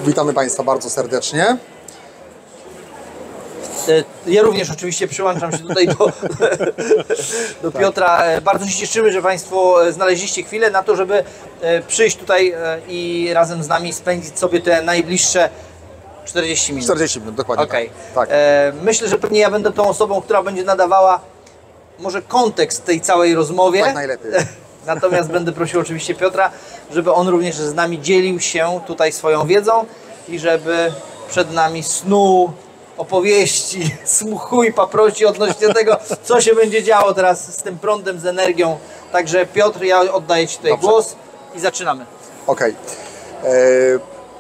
Witamy Państwa bardzo serdecznie. Ja również oczywiście przyłączam się tutaj do Piotra. Bardzo się cieszymy, że Państwo znaleźliście chwilę na to, żeby przyjść tutaj i razem z nami spędzić sobie te najbliższe 40 minut. 40 minut, dokładnie. Okay. Tak. Myślę, że pewnie ja będę tą osobą, która będzie nadawała może kontekst tej całej rozmowie. Tak najlepiej. Natomiast będę prosił oczywiście Piotra, żeby on również z nami dzielił się tutaj swoją wiedzą i żeby przed nami snuł opowieści, smuchuj, paproci odnośnie tego, co się będzie działo teraz z tym prądem, z energią. Także Piotr, ja oddaję Ci tutaj głos i zaczynamy. Okej.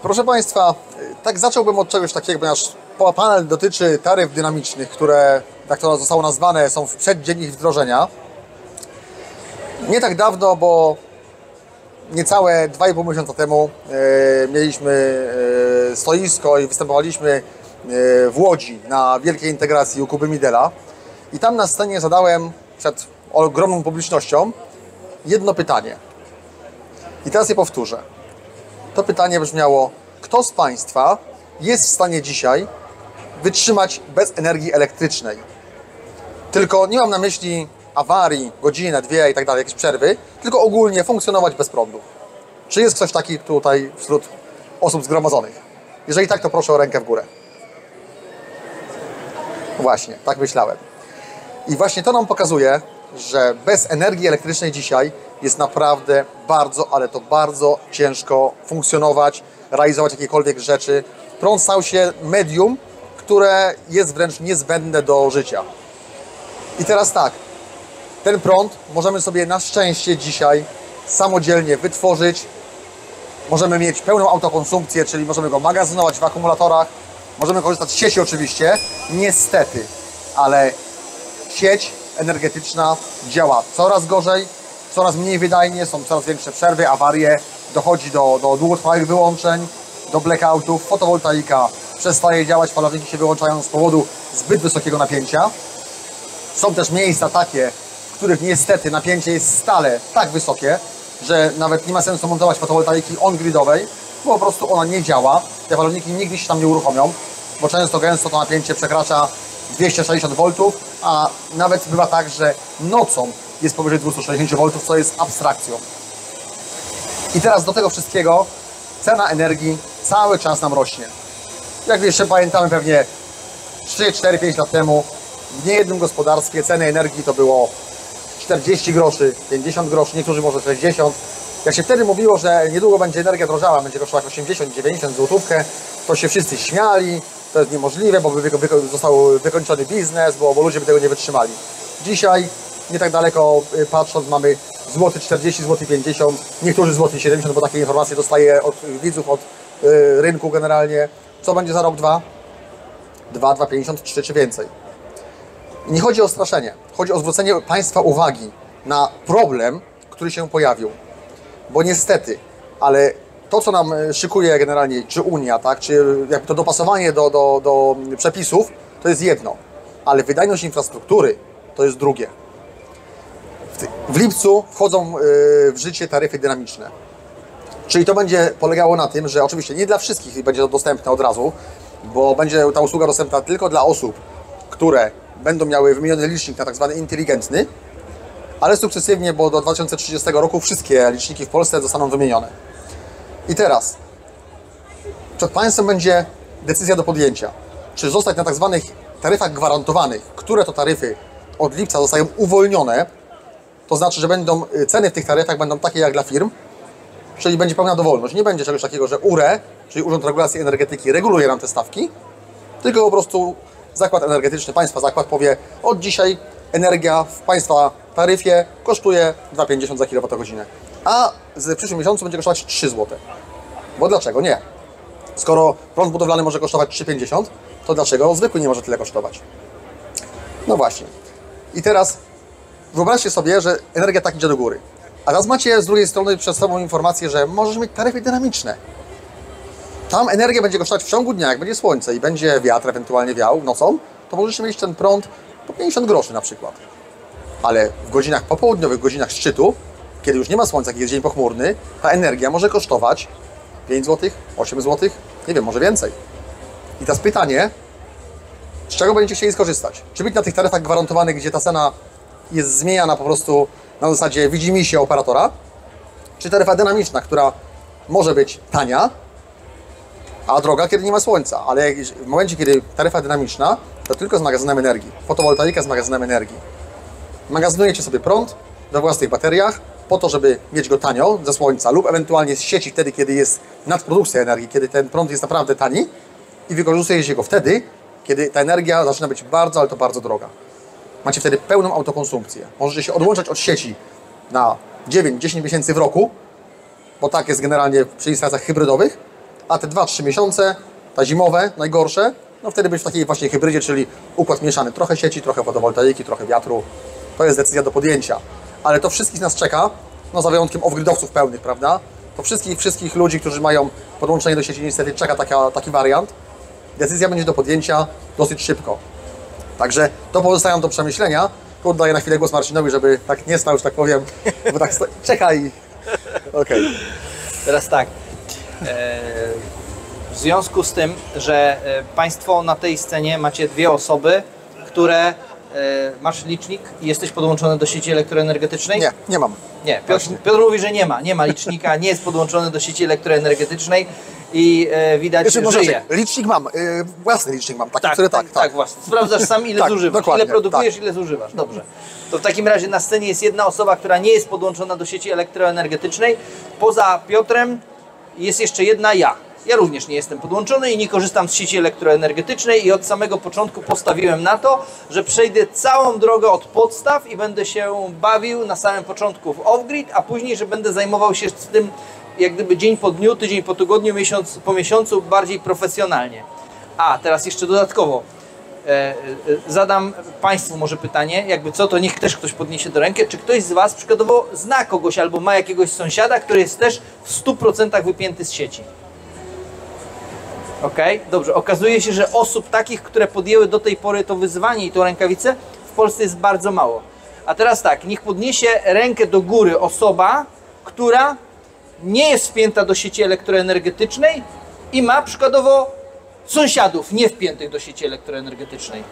Proszę Państwa, tak zacząłbym od czegoś takiego, ponieważ panel dotyczy taryf dynamicznych, które, tak to zostało nazwane, są w przeddzień ich wdrożenia. Nie tak dawno, bo niecałe 2,5 miesiąca temu mieliśmy stoisko i występowaliśmy w Łodzi na wielkiej integracji u Kuby Midela. I tam na scenie zadałem przed ogromną publicznością jedno pytanie. I teraz je powtórzę. To pytanie brzmiało: kto z Państwa jest w stanie dzisiaj wytrzymać bez energii elektrycznej? Tylko nie mam na myśli awarii, godzinę, dwie i tak dalej, jakieś przerwy, tylko ogólnie funkcjonować bez prądu. Czy jest ktoś taki tutaj wśród osób zgromadzonych? Jeżeli tak, to proszę o rękę w górę. Właśnie, tak myślałem. I właśnie to nam pokazuje, że bez energii elektrycznej dzisiaj jest naprawdę bardzo, ale to bardzo ciężko funkcjonować, realizować jakiekolwiek rzeczy. Prąd stał się medium, które jest wręcz niezbędne do życia. I teraz tak, ten prąd możemy sobie na szczęście dzisiaj samodzielnie wytworzyć. Możemy mieć pełną autokonsumpcję, czyli możemy go magazynować w akumulatorach. Możemy korzystać z sieci oczywiście, niestety, ale sieć energetyczna działa coraz gorzej, coraz mniej wydajnie, są coraz większe przerwy, awarie, dochodzi do długotrwałych wyłączeń, do blackoutów, fotowoltaika przestaje działać, falowniki się wyłączają z powodu zbyt wysokiego napięcia. Są też miejsca takie, w których niestety napięcie jest stale tak wysokie, że nawet nie ma sensu montować fotowoltaiki on-gridowej, bo po prostu ona nie działa. Te falowniki nigdy się tam nie uruchomią, bo gęsto to napięcie przekracza 260 V, a nawet bywa tak, że nocą jest powyżej 260 V, co jest abstrakcją. I teraz do tego wszystkiego cena energii cały czas nam rośnie. Jak jeszcze pamiętamy, pewnie 3, 4, 5 lat temu w niejednym gospodarstwie ceny energii to było 40 groszy, 50 groszy, niektórzy może 60. Jak się wtedy mówiło, że niedługo będzie energia drożała, będzie kosztować 80, 90 złotówkę, to się wszyscy śmiali, to jest niemożliwe, bo został wykończony biznes, bo ludzie by tego nie wytrzymali. Dzisiaj, nie tak daleko patrząc, mamy złoty 40, złoty 50, niektórzy złoty 70, bo takie informacje dostaję od widzów, od rynku generalnie. Co będzie za rok, 2? 2, 2,50, 3 czy więcej. Nie chodzi o straszenie, chodzi o zwrócenie Państwa uwagi na problem, który się pojawił. Bo niestety, ale to, co nam szykuje generalnie, czy Unia, tak, czy jakby to dopasowanie do przepisów, to jest jedno, ale wydajność infrastruktury to jest drugie. W lipcu wchodzą w życie taryfy dynamiczne. Czyli to będzie polegało na tym, że oczywiście nie dla wszystkich będzie to dostępne od razu, bo będzie ta usługa dostępna tylko dla osób, które będą miały wymieniony licznik na tak zwany inteligentny, ale sukcesywnie, bo do 2030 roku wszystkie liczniki w Polsce zostaną wymienione. I teraz przed Państwem będzie decyzja do podjęcia, czy zostać na tak zwanych taryfach gwarantowanych, które to taryfy od lipca zostają uwolnione, to znaczy, że ceny w tych taryfach będą takie jak dla firm, czyli będzie pełna dowolność. Nie będzie czegoś takiego, że URE, czyli Urząd Regulacji Energetyki, reguluje nam te stawki, tylko po prostu zakład energetyczny, Państwa zakład powie: od dzisiaj energia w Państwa taryfie kosztuje 2,50 za kWh, a w przyszłym miesiącu będzie kosztować 3 zł. Bo dlaczego nie? Skoro prąd budowlany może kosztować 3,50, to dlaczego zwykły nie może tyle kosztować? No właśnie. I teraz wyobraźcie sobie, że energia tak idzie do góry. A teraz macie z drugiej strony przed sobą informację, że możesz mieć taryfy dynamiczne. Tam energia będzie kosztować w ciągu dnia, jak będzie słońce i będzie wiatr ewentualnie wiał nocą, to możesz mieć ten prąd po 50 groszy na przykład. Ale w godzinach popołudniowych, w godzinach szczytu, kiedy już nie ma słońca, kiedy jest dzień pochmurny, ta energia może kosztować 5 zł, 8 zł, nie wiem, może więcej. I teraz pytanie, z czego będziecie chcieli skorzystać? Czy być na tych taryfach gwarantowanych, gdzie ta cena jest zmieniana po prostu na zasadzie widzimisię operatora, czy taryfa dynamiczna, która może być tania, a droga, kiedy nie ma słońca, ale w momencie, kiedy taryfa dynamiczna, to tylko z magazynem energii. Fotowoltaika z magazynem energii. Magazynujecie sobie prąd we własnych bateriach po to, żeby mieć go tanio ze słońca lub ewentualnie z sieci wtedy, kiedy jest nadprodukcja energii, kiedy ten prąd jest naprawdę tani i wykorzystujecie go wtedy, kiedy ta energia zaczyna być bardzo, ale to bardzo droga. Macie wtedy pełną autokonsumpcję. Możecie się odłączać od sieci na 9-10 miesięcy w roku, bo tak jest generalnie przy instalacjach hybrydowych, a te 2-3 miesiące, ta zimowe, najgorsze, no wtedy być w takiej właśnie hybrydzie, czyli układ mieszany, trochę sieci, trochę fotowoltaiki, trochę wiatru. To jest decyzja do podjęcia. Ale to wszystkich nas czeka, no za wyjątkiem off-gridowców pełnych, prawda? To wszystkich ludzi, którzy mają podłączenie do sieci, niestety czeka taki wariant. Decyzja będzie do podjęcia dosyć szybko. Także to pozostają do przemyślenia. Tu oddaję na chwilę głos Marcinowi, żeby tak nie stał, że tak powiem, bo tak czekaj. Okej. Teraz tak. W związku z tym, że Państwo na tej scenie macie dwie osoby, które masz licznik i jesteś podłączony do sieci elektroenergetycznej? Nie, nie mam. Nie, Piotr mówi, że nie ma licznika, nie jest podłączony do sieci elektroenergetycznej i widać, że żyje. Licznik mam, własny licznik mam, taki, który tak. Właśnie. Sprawdzasz sam, ile Tak, zużywasz, dokładnie, ile produkujesz, tak. ile zużywasz. Dobrze. To w takim razie na scenie jest jedna osoba, która nie jest podłączona do sieci elektroenergetycznej. Poza Piotrem jest jeszcze jedna ja. Ja również nie jestem podłączony i nie korzystam z sieci elektroenergetycznej i od samego początku postawiłem na to, że przejdę całą drogę od podstaw i będę się bawił na samym początku w off-grid, a później, że będę zajmował się z tym jak gdyby dzień po dniu, tydzień po tygodniu, miesiąc po miesiącu bardziej profesjonalnie. A teraz jeszcze dodatkowo zadam Państwu może pytanie, jakby co, to niech też ktoś podniesie do ręki, czy ktoś z Was przykładowo zna kogoś albo ma jakiegoś sąsiada, który jest też w 100% wypięty z sieci. Okej, dobrze. Okazuje się, że osób takich, które podjęły do tej pory to wyzwanie i tą rękawicę, w Polsce jest bardzo mało. A teraz tak, niech podniesie rękę do góry osoba, która nie jest wpięta do sieci elektroenergetycznej i ma przykładowo sąsiadów nie wpiętych do sieci elektroenergetycznej.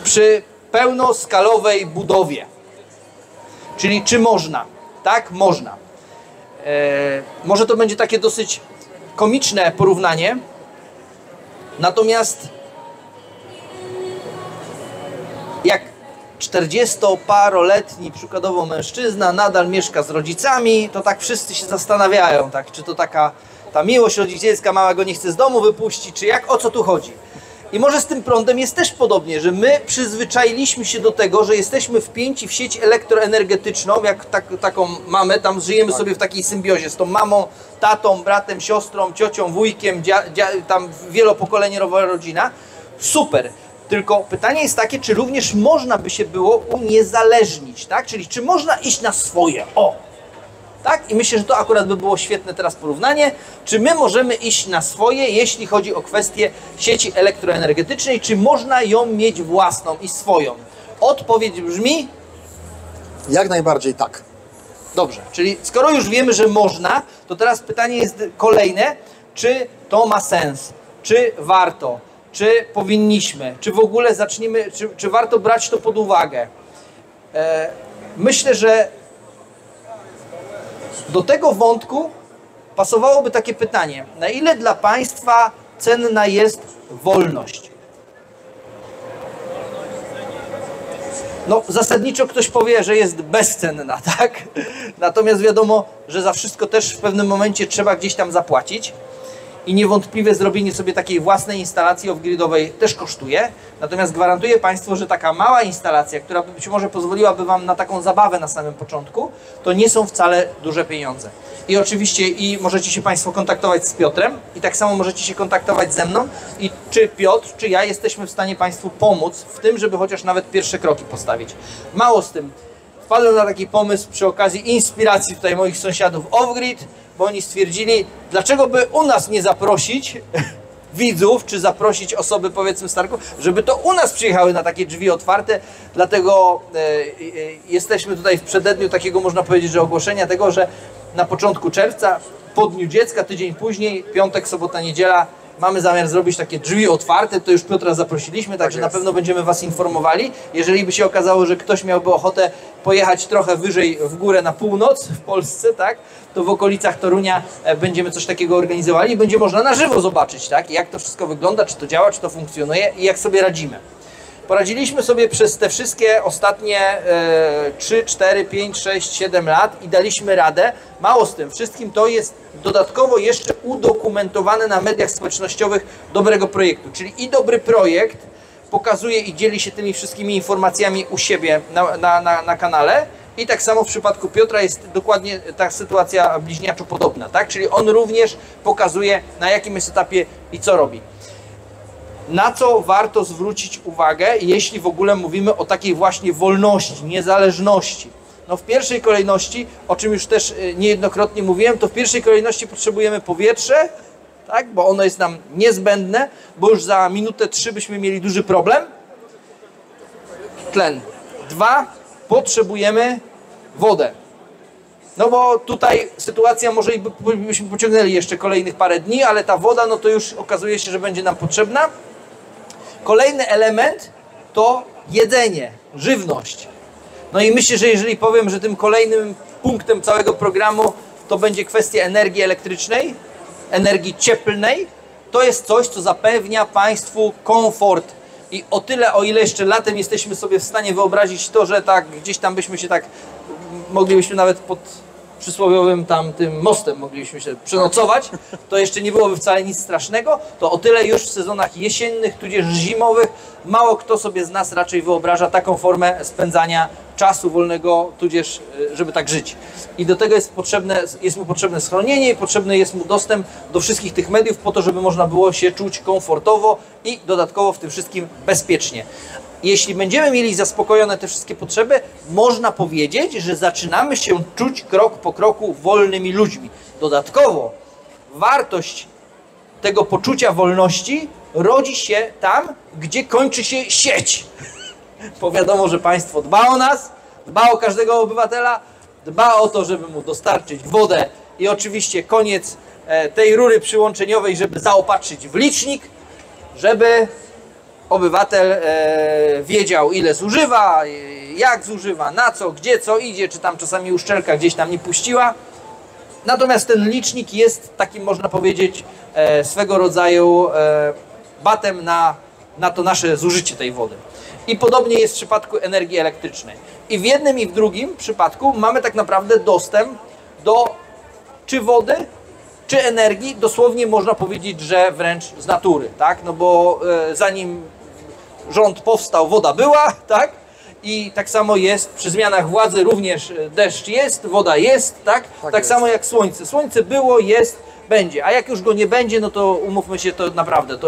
Przy pełnoskalowej budowie. Czyli czy można? Tak, można. Może to będzie takie dosyć komiczne porównanie, natomiast jak 40-paroletni przykładowo mężczyzna nadal mieszka z rodzicami, to tak wszyscy się zastanawiają, tak, czy to taka ta miłość rodzicielska, mama go nie chce z domu wypuścić, czy jak, o co tu chodzi. I może z tym prądem jest też podobnie, że my przyzwyczailiśmy się do tego, że jesteśmy wpięci w sieć elektroenergetyczną, jak taką mamę, tam żyjemy sobie w takiej symbiozie z tą mamą, tatą, bratem, siostrą, ciocią, wujkiem, tam wielopokoleniowa rodzina. Super. Tylko pytanie jest takie, czy również można by się było uniezależnić, tak? Czyli czy można iść na swoje, tak? I myślę, że to akurat by było świetne teraz porównanie. Czy my możemy iść na swoje, jeśli chodzi o kwestię sieci elektroenergetycznej? Czy można ją mieć własną i swoją? Odpowiedź brzmi... Jak najbardziej tak. Dobrze, czyli skoro już wiemy, że można, to teraz pytanie jest kolejne. Czy to ma sens? Czy warto? Czy powinniśmy? Czy w ogóle zaczniemy? Czy warto brać to pod uwagę? Myślę, że do tego wątku pasowałoby takie pytanie. Na ile dla Państwa cenna jest wolność? No, zasadniczo ktoś powie, że jest bezcenna, tak? Natomiast wiadomo, że za wszystko też w pewnym momencie trzeba gdzieś tam zapłacić. I niewątpliwie zrobienie sobie takiej własnej instalacji off-gridowej też kosztuje. Natomiast gwarantuję Państwu, że taka mała instalacja, która być może pozwoliłaby Wam na taką zabawę na samym początku, to nie są wcale duże pieniądze. I oczywiście możecie się Państwo kontaktować z Piotrem i tak samo możecie się kontaktować ze mną i czy Piotr, czy ja jesteśmy w stanie Państwu pomóc w tym, żeby chociaż nawet pierwsze kroki postawić. Mało z tym. Wpadłem na taki pomysł przy okazji inspiracji tutaj moich sąsiadów off-grid, bo oni stwierdzili, dlaczego by u nas nie zaprosić widzów, czy zaprosić osoby, powiedzmy, z targu, żeby to u nas przyjechały na takie drzwi otwarte. Dlatego jesteśmy tutaj w przededniu takiego, można powiedzieć, że ogłoszenia tego, że na początku czerwca, po Dniu Dziecka, tydzień później, piątek, sobota, niedziela, mamy zamiar zrobić takie drzwi otwarte, to już Piotra zaprosiliśmy, także na pewno będziemy Was informowali. Jeżeli by się okazało, że ktoś miałby ochotę pojechać trochę wyżej w górę na północ w Polsce, tak, to w okolicach Torunia będziemy coś takiego organizowali i będzie można na żywo zobaczyć, tak, jak to wszystko wygląda, czy to działa, czy to funkcjonuje i jak sobie radzimy. Poradziliśmy sobie przez te wszystkie ostatnie 3, 4, 5, 6, 7 lat i daliśmy radę. Mało z tym wszystkim, to jest dodatkowo jeszcze udokumentowane na mediach społecznościowych dobrego projektu. Czyli i dobry projekt pokazuje i dzieli się tymi wszystkimi informacjami u siebie na kanale. I tak samo w przypadku Piotra jest dokładnie ta sytuacja bliźniaczo podobna, tak? Czyli on również pokazuje, na jakim jest etapie i co robi. Na co warto zwrócić uwagę, jeśli w ogóle mówimy o takiej właśnie wolności, niezależności? No w pierwszej kolejności, o czym już też niejednokrotnie mówiłem, to w pierwszej kolejności potrzebujemy powietrze, tak? Bo ono jest nam niezbędne, bo już za minutę 3 byśmy mieli duży problem. Tlen. 2, potrzebujemy wodę. No bo tutaj sytuacja, może byśmy pociągnęli jeszcze kolejnych parę dni, ale ta woda, no to już okazuje się, że będzie nam potrzebna. Kolejny element to jedzenie, żywność. No i myślę, że jeżeli powiem, że tym kolejnym punktem całego programu to będzie kwestia energii elektrycznej, energii cieplnej, to jest coś, co zapewnia Państwu komfort. I o tyle, o ile jeszcze latem jesteśmy sobie w stanie wyobrazić to, że tak gdzieś tam byśmy się tak, moglibyśmy nawet pod przysłowiowym tam tym mostem moglibyśmy się przenocować, to jeszcze nie byłoby wcale nic strasznego, to o tyle już w sezonach jesiennych, tudzież zimowych, mało kto sobie z nas raczej wyobraża taką formę spędzania czasu wolnego, tudzież żeby tak żyć. I do tego jest mu potrzebne schronienie i potrzebny jest mu dostęp do wszystkich tych mediów po to, żeby można było się czuć komfortowo i dodatkowo w tym wszystkim bezpiecznie. Jeśli będziemy mieli zaspokojone te wszystkie potrzeby, można powiedzieć, że zaczynamy się czuć krok po kroku wolnymi ludźmi. Dodatkowo wartość tego poczucia wolności rodzi się tam, gdzie kończy się sieć. Bo wiadomo, że państwo dba o nas, dba o każdego obywatela, dba o to, żeby mu dostarczyć wodę i oczywiście koniec tej rury przyłączeniowej, żeby zaopatrzyć w licznik, żeby obywatel wiedział, ile zużywa, jak zużywa, na co, gdzie co idzie, czy tam czasami uszczelka gdzieś tam nie puściła. Natomiast ten licznik jest takim, można powiedzieć, swego rodzaju batem na to nasze zużycie tej wody. I podobnie jest w przypadku energii elektrycznej. I w jednym i w drugim przypadku mamy tak naprawdę dostęp do czy wody, czy energii, dosłownie można powiedzieć, że wręcz z natury, tak? No bo zanim rząd powstał, woda była, tak? I tak samo jest przy zmianach władzy, również deszcz jest, woda jest, tak? Tak samo jak słońce. Słońce było, jest, będzie. A jak już go nie będzie, no to umówmy się, to naprawdę,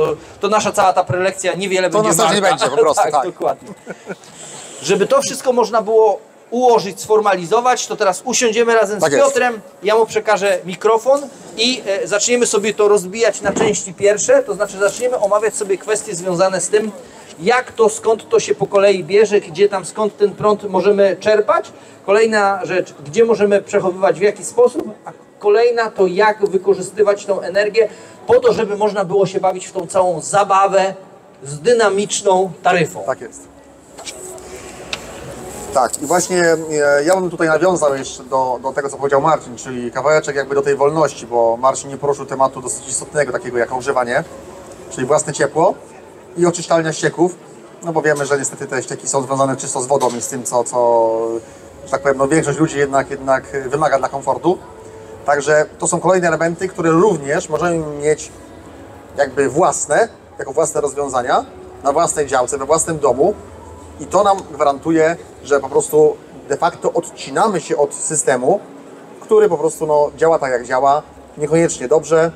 to nasza cała ta prelekcja niewiele będzie warta. To nie będzie, po prostu, tak. Dokładnie. Żeby to wszystko można było ułożyć, sformalizować, to teraz usiądziemy razem z Piotrem, ja mu przekażę mikrofon i zaczniemy sobie to rozbijać na części pierwsze, to znaczy zaczniemy omawiać sobie kwestie związane z tym, jak to, skąd to się po kolei bierze, gdzie tam, skąd ten prąd możemy czerpać. Kolejna rzecz, gdzie możemy przechowywać, w jaki sposób, a kolejna to jak wykorzystywać tą energię po to, żeby można było się bawić w tą całą zabawę z dynamiczną taryfą. Tak jest. Tak, i właśnie ja bym tutaj nawiązał jeszcze do tego, co powiedział Marcin, czyli kawałeczek jakby do tej wolności, bo Marcin nie poruszył tematu dosyć istotnego, takiego jak ogrzewanie, czyli własne ciepło i oczyszczalnia ścieków, no bo wiemy, że niestety te ścieki są związane czysto z wodą i z tym, co że tak powiem, no większość ludzi jednak wymaga dla komfortu. Także to są kolejne elementy, które również możemy mieć jakby własne, jako własne rozwiązania na własnej działce, we własnym domu. I to nam gwarantuje, że po prostu de facto odcinamy się od systemu, który po prostu no, działa tak jak działa, niekoniecznie dobrze,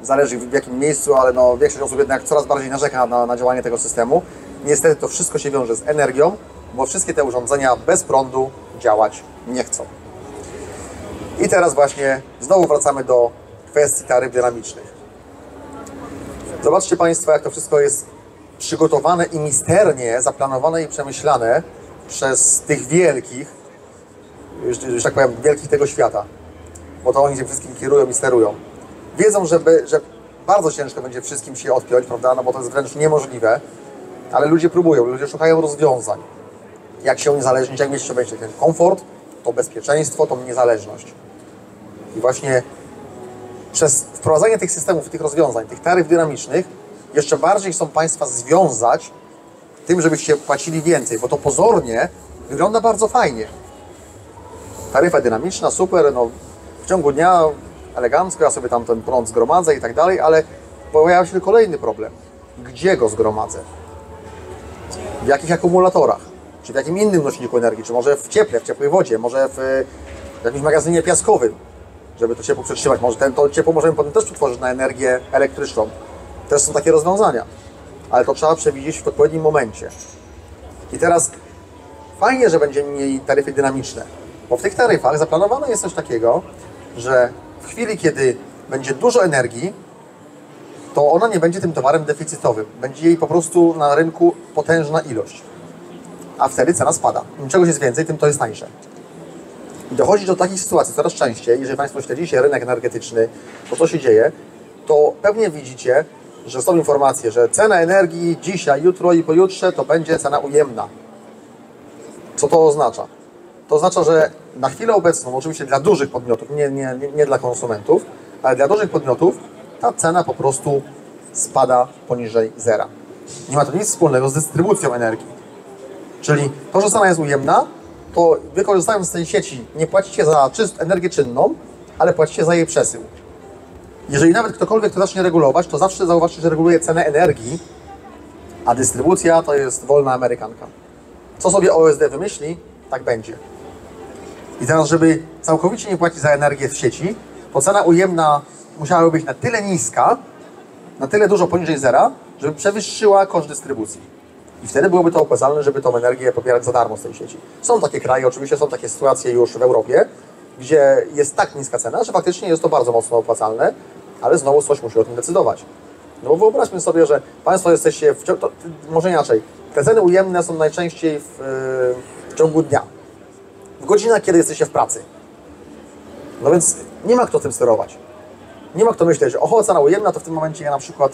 zależy w jakim miejscu, ale no, większość osób jednak coraz bardziej narzeka na działanie tego systemu. Niestety to wszystko się wiąże z energią, bo wszystkie te urządzenia bez prądu działać nie chcą. I teraz właśnie znowu wracamy do kwestii taryf dynamicznych. Zobaczcie Państwo, jak to wszystko jest przygotowane i misternie zaplanowane i przemyślane przez tych wielkich, już tak powiem, wielkich tego świata. Bo to oni tym wszystkim kierują i sterują. Wiedzą, że bardzo ciężko będzie wszystkim się odpiąć, prawda? No bo to jest wręcz niemożliwe. Ale ludzie próbują, ludzie szukają rozwiązań. Jak się uniezależnić, jak mieć sobie ten komfort, to bezpieczeństwo, to niezależność. I właśnie przez wprowadzanie tych systemów, tych rozwiązań, tych taryf dynamicznych, jeszcze bardziej chcą Państwa związać tym, żebyście płacili więcej, bo to pozornie wygląda bardzo fajnie. Taryfa dynamiczna, super, no w ciągu dnia elegancko, ja sobie tam ten prąd zgromadzę i tak dalej, ale pojawia się kolejny problem. Gdzie go zgromadzę? W jakich akumulatorach? Czy w jakim innym nośniku energii? Czy może w cieple, w ciepłej wodzie? Może w jakimś magazynie piaskowym, żeby to ciepło przetrzymać? Może to ciepło możemy potem też przetworzyć na energię elektryczną. Też są takie rozwiązania, ale to trzeba przewidzieć w odpowiednim momencie. I teraz fajnie, że będziemy mieli taryfy dynamiczne, bo w tych taryfach zaplanowane jest coś takiego, że w chwili, kiedy będzie dużo energii, to ona nie będzie tym towarem deficytowym. Będzie jej po prostu na rynku potężna ilość. A wtedy cena spada. Im czegoś jest więcej, tym to jest tańsze. I dochodzi do takich sytuacji coraz częściej, jeżeli Państwo śledzicie rynek energetyczny, to co się dzieje, to pewnie widzicie, że są informacje, że cena energii dzisiaj, jutro i pojutrze to będzie cena ujemna. Co to oznacza? To oznacza, że na chwilę obecną, oczywiście dla dużych podmiotów, nie dla konsumentów, ale dla dużych podmiotów ta cena po prostu spada poniżej zera. Nie ma to nic wspólnego z dystrybucją energii. Czyli to, że cena jest ujemna, to wy korzystając z tej sieci nie płacicie za energię czynną, ale płacicie za jej przesył. Jeżeli nawet ktokolwiek to zacznie regulować, to zawsze zauważcie, że reguluje cenę energii, a dystrybucja to jest wolna amerykanka. Co sobie OSD wymyśli, tak będzie. I teraz, żeby całkowicie nie płacić za energię w sieci, to cena ujemna musiałaby być na tyle niska, na tyle dużo poniżej zera, żeby przewyższyła koszt dystrybucji. I wtedy byłoby to opłacalne, żeby tą energię pobierać za darmo z tej sieci. Są takie kraje, oczywiście są takie sytuacje już w Europie, gdzie jest tak niska cena, że faktycznie jest to bardzo mocno opłacalne, ale znowu coś musi o tym decydować. No bo wyobraźmy sobie, że Państwo jesteście, może inaczej, te ceny ujemne są najczęściej w ciągu dnia, w godzinach, kiedy jesteście w pracy. No więc nie ma kto tym sterować. Nie ma kto myśleć, że oho, cena ujemna, to w tym momencie ja na przykład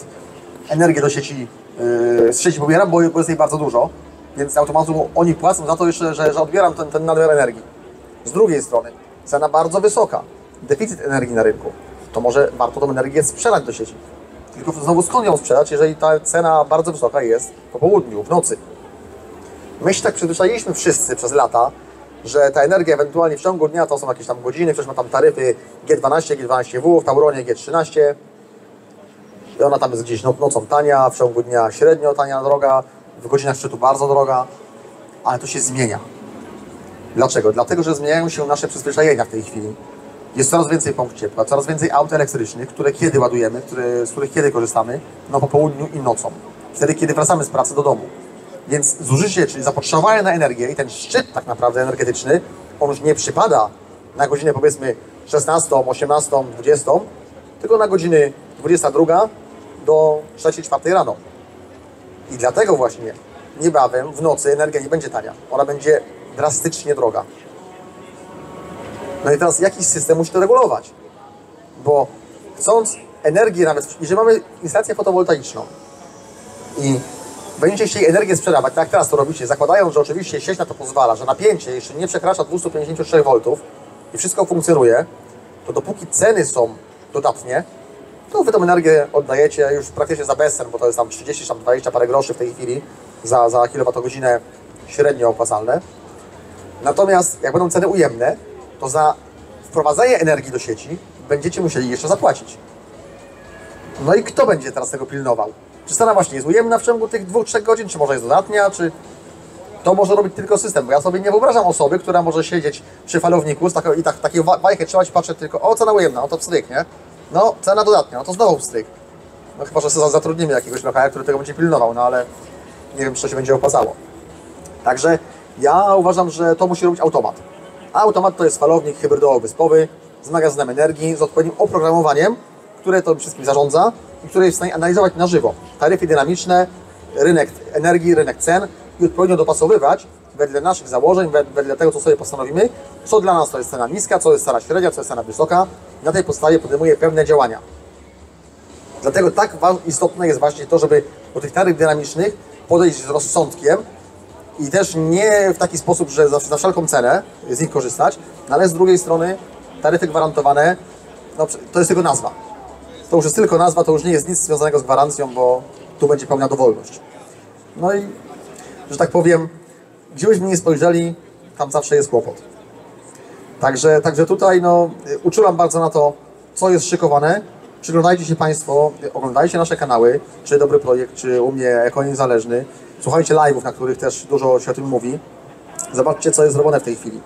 energię do sieci, z sieci pobieram, bo jest jej bardzo dużo, więc z automatu oni płacą za to jeszcze, że odbieram ten nadmiar energii. Z drugiej strony, cena bardzo wysoka, deficyt energii na rynku, to może warto tą energię sprzedać do sieci. Tylko znowu skąd ją sprzedać, jeżeli ta cena bardzo wysoka jest po południu, w nocy? My się tak przyzwyczailiśmy wszyscy przez lata, że ta energia ewentualnie w ciągu dnia to są jakieś tam godziny, ktoś ma tam taryfy G12, G12W, w Tauronie G13 i ona tam jest gdzieś nocą tania, w ciągu dnia średnio tania, droga, w godzinach szczytu bardzo droga, ale to się zmienia. Dlaczego? Dlatego, że zmieniają się nasze przyzwyczajenia w tej chwili. Jest coraz więcej pomp ciepła, coraz więcej aut elektrycznych, które kiedy ładujemy, z których kiedy korzystamy? No po południu i nocą. Wtedy, kiedy wracamy z pracy do domu. Więc zużycie, czyli zapotrzebowanie na energię i ten szczyt tak naprawdę energetyczny, on już nie przypada na godzinę powiedzmy 16, 18, 20, tylko na godziny 22 do 3-4 rano. I dlatego właśnie niebawem w nocy energia nie będzie tania. Ona będzie drastycznie droga. No i teraz jakiś system musi to regulować. Bo chcąc energię nawet, jeżeli mamy instalację fotowoltaiczną i będziecie chcieli energię sprzedawać, tak jak teraz to robicie, zakładając, że oczywiście sieć na to pozwala, że napięcie jeszcze nie przekracza 253 V i wszystko funkcjonuje, to dopóki ceny są dodatnie, to wy tą energię oddajecie już praktycznie za bezcen, bo to jest tam 30, tam 20 parę groszy w tej chwili za kilowatogodzinę średnio opłacalne. Natomiast jak będą ceny ujemne, to za wprowadzenie energii do sieci będziecie musieli jeszcze zapłacić. No i kto będzie teraz tego pilnował? Czy cena właśnie jest ujemna w ciągu tych 2-3 godzin, czy może jest dodatnia, czy to może robić tylko system? Bo ja sobie nie wyobrażam osoby, która może siedzieć przy falowniku i takiej bajkę trzymać i patrzeć tylko, o cena ujemna, no to pstryk, nie? No cena dodatnia, no to znowu pstryk. No chyba, że sobie zatrudnimy jakiegoś lokala, który tego będzie pilnował, no ale nie wiem, czy to się będzie opłacało. Także ja uważam, że to musi robić automat. A automat to jest falownik hybrydowo-wyspowy z magazynem energii, z odpowiednim oprogramowaniem, które to wszystkim zarządza i który jest w stanie analizować na żywo taryfy dynamiczne, rynek energii, rynek cen i odpowiednio dopasowywać wedle naszych założeń, wedle tego, co sobie postanowimy, co dla nas to jest cena niska, co jest cena średnia, co jest cena wysoka. Na tej podstawie podejmuje pewne działania. Dlatego tak istotne jest właśnie to, żeby do tych taryf dynamicznych podejść z rozsądkiem i też nie w taki sposób, że za wszelką cenę z nich korzystać, no ale z drugiej strony taryfy gwarantowane, no, to jest tylko nazwa. To już jest tylko nazwa, to już nie jest nic związanego z gwarancją, bo tu będzie pełna dowolność. No i, że tak powiem, gdzie byśmy nie spojrzeli, tam zawsze jest kłopot. Także tutaj no, uczulam bardzo na to, co jest szykowane. Przyglądajcie się Państwo, oglądajcie nasze kanały, czy Dobry Projekt, czy u mnie Eko Niezależny. Słuchajcie live'ów, na których też dużo się o tym mówi. Zobaczcie, co jest zrobione w tej chwili.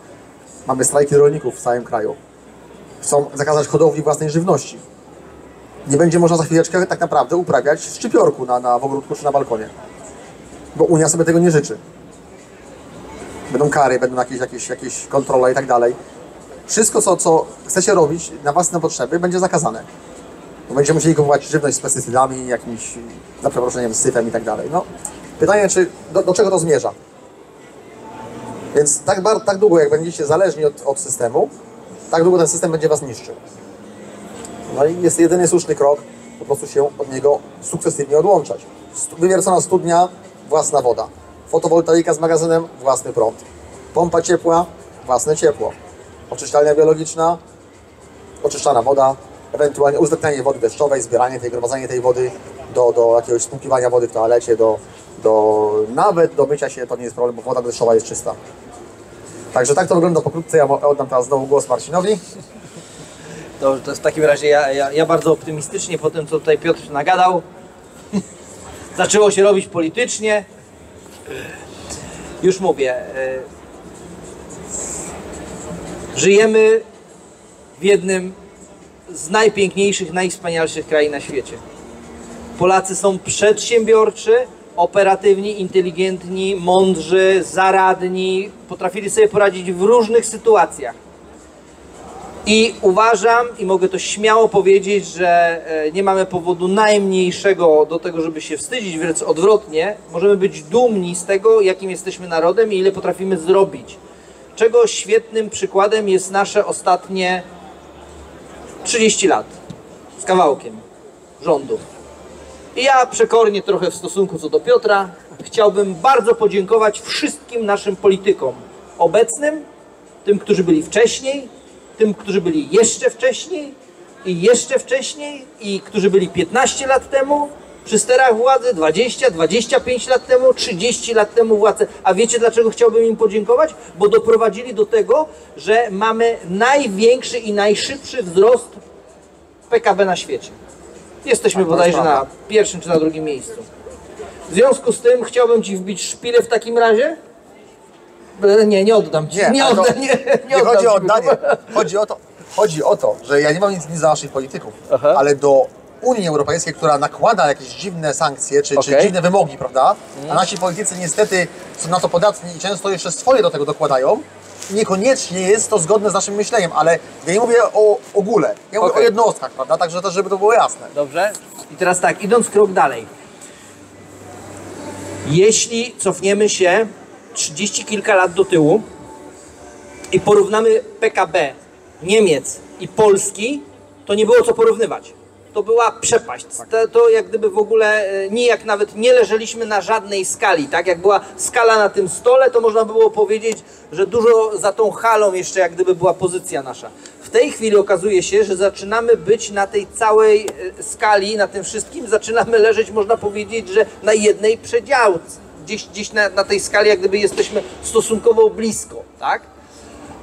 Mamy strajki rolników w całym kraju. Chcą zakazać hodowli własnej żywności. Nie będzie można za chwileczkę tak naprawdę uprawiać szczypiorku w ogródku czy na balkonie. Bo Unia sobie tego nie życzy. Będą kary, będą jakieś kontrole i tak dalej. Wszystko, co chcecie robić na własne potrzeby, będzie zakazane. Bo będziecie musieli kupować żywność z pestycydami, jakimś, za przeproszeniem, syfem i tak dalej. No, pytanie, czy do czego to zmierza? Więc tak długo, jak będziecie zależni od systemu, tak długo ten system będzie was niszczył. No i jest jedyny słuszny krok, po prostu się od niego sukcesywnie odłączać. Wywiercona studnia, własna woda. Fotowoltaika z magazynem, własny prąd. Pompa ciepła, własne ciepło. Oczyszczalnia biologiczna, oczyszczana woda, ewentualnie uzdatnianie wody deszczowej, zbieranie gromadzenie tej wody do jakiegoś spłukiwania wody w toalecie, nawet do mycia się to nie jest problem, bo woda deszczowa jest czysta. Także tak to wygląda pokrótce. Ja oddam teraz znowu głos Marcinowi. Dobrze, to w takim razie ja bardzo optymistycznie po tym, co tutaj Piotr nagadał. Zaczęło się robić politycznie. Już mówię. Żyjemy w jednym z najpiękniejszych, najwspanialszych krajów na świecie. Polacy są przedsiębiorczy, operatywni, inteligentni, mądrzy, zaradni, potrafili sobie poradzić w różnych sytuacjach. I uważam, i mogę to śmiało powiedzieć, że nie mamy powodu najmniejszego do tego, żeby się wstydzić, wręcz odwrotnie. Możemy być dumni z tego, jakim jesteśmy narodem i ile potrafimy zrobić. Czego świetnym przykładem jest nasze ostatnie 30 lat z kawałkiem rządów. I ja przekornie trochę w stosunku co do Piotra chciałbym bardzo podziękować wszystkim naszym politykom obecnym, tym, którzy byli wcześniej, tym, którzy byli jeszcze wcześniej i którzy byli 15 lat temu przy sterach władzy, 20, 25 lat temu, 30 lat temu władzy. A wiecie, dlaczego chciałbym im podziękować? Bo doprowadzili do tego, że mamy największy i najszybszy wzrost PKB na świecie. Jesteśmy bodajże na pierwszym czy na drugim miejscu. W związku z tym chciałbym Ci wbić szpilę w takim razie. Nie oddam Ci. Nie chodzi o oddanie. Chodzi o to, że ja nie mam nic za naszych polityków, ale do Unii Europejskiej, która nakłada jakieś dziwne sankcje, czy dziwne wymogi, prawda? A nasi politycy niestety są na to podatni i często jeszcze swoje do tego dokładają. Niekoniecznie jest to zgodne z naszym myśleniem, ale ja nie mówię o ogóle, ja mówię o jednostkach, prawda? Także też, żeby to było jasne. Dobrze. I teraz tak, idąc krok dalej. Jeśli cofniemy się 30 kilka lat do tyłu i porównamy PKB Niemiec i Polski, to nie było co porównywać. To była przepaść. To jak gdyby w ogóle nijak nawet nie leżeliśmy na żadnej skali. Tak? Jak była skala na tym stole, to można było powiedzieć, że dużo za tą halą jeszcze jak gdyby była pozycja nasza. W tej chwili okazuje się, że zaczynamy być na tej całej skali, na tym wszystkim, zaczynamy leżeć, można powiedzieć, że na jednej przedziałce. Gdzieś na tej skali jak gdyby jesteśmy stosunkowo blisko. Tak?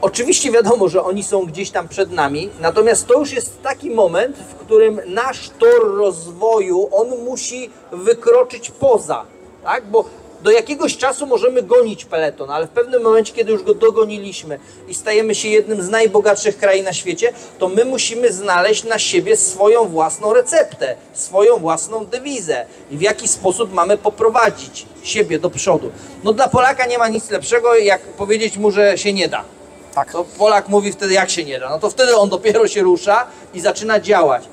Oczywiście wiadomo, że oni są gdzieś tam przed nami, natomiast to już jest taki moment, w którym nasz tor rozwoju, on musi wykroczyć poza, tak? Bo do jakiegoś czasu możemy gonić peleton, ale w pewnym momencie, kiedy już go dogoniliśmy i stajemy się jednym z najbogatszych krajów na świecie, to my musimy znaleźć na siebie swoją własną receptę, swoją własną dewizę i w jaki sposób mamy poprowadzić siebie do przodu. No dla Polaka nie ma nic lepszego, jak powiedzieć mu, że się nie da. Tak. To Polak mówi wtedy, jak się nie da. No to wtedy on dopiero się rusza i zaczyna działać.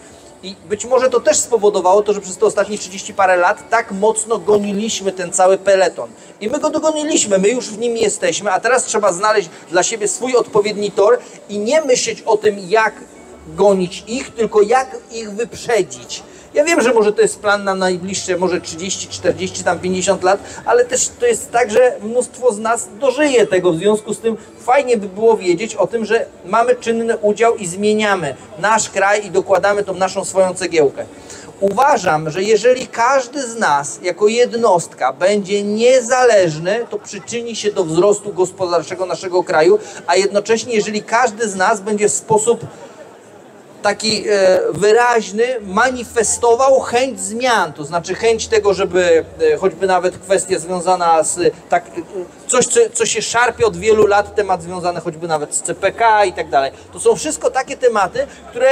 I być może to też spowodowało to, że przez te ostatnie 30 parę lat tak mocno goniliśmy ten cały peleton. I my go dogoniliśmy, my już w nim jesteśmy, a teraz trzeba znaleźć dla siebie swój odpowiedni tor i nie myśleć o tym, jak gonić ich, tylko jak ich wyprzedzić. Ja wiem, że może to jest plan na najbliższe, może 30, 40, tam 50 lat, ale też to jest tak, że mnóstwo z nas dożyje tego. W związku z tym fajnie by było wiedzieć o tym, że mamy czynny udział i zmieniamy nasz kraj i dokładamy tą naszą swoją cegiełkę. Uważam, że jeżeli każdy z nas jako jednostka będzie niezależny, to przyczyni się do wzrostu gospodarczego naszego kraju, a jednocześnie jeżeli każdy z nas będzie w sposób taki wyraźny manifestował chęć zmian, to znaczy chęć tego, żeby choćby nawet kwestia związana z coś, co się szarpie od wielu lat, temat związany choćby nawet z CPK i tak dalej. To są wszystko takie tematy, które